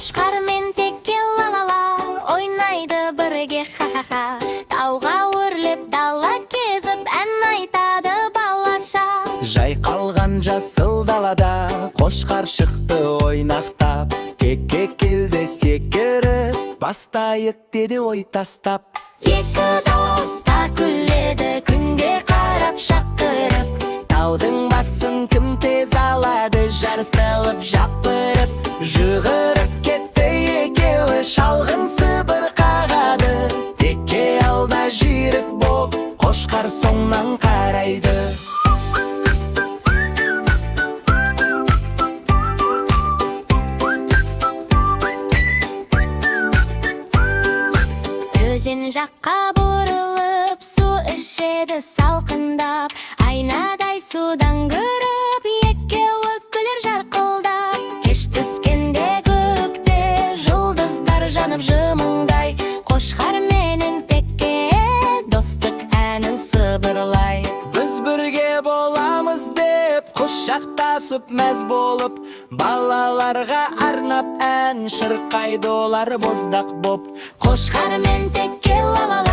Қошқар мен Теке ла-ла-ла, ойнайды бірге ха-ха-ха. Тауға өрлеп дала кезіп, ән айтады балаша. Жайқалған жасыл далада қошқар шықты ойнақтап. Теке келді секіріп, бастайық деді ой тастап. Екі дос та күледі, күнге қарап шақырып. Таудың басын кім тез алады, жарысталып жапырып. Жүгіріп кетті екеуі, шалғын сыбыр қағады. Теке алда жүйрік боп, қошқар соңнан қарайды. Өзен жаққа бұрылып, су ішеді салқындап. Айнадай судан көріп, екеуі күлер жарқылдап. Кеш түскенде көкте жұлдыздар жанып жымыңдай. Қошқар менен Теке достық әнін сыбырлай. Біз бірге боламыз деп құшақтасып мәз болып, балаларға арнап ән шырқайды олар боздақ боп. Қошқар мен Теке ла-ла-ла.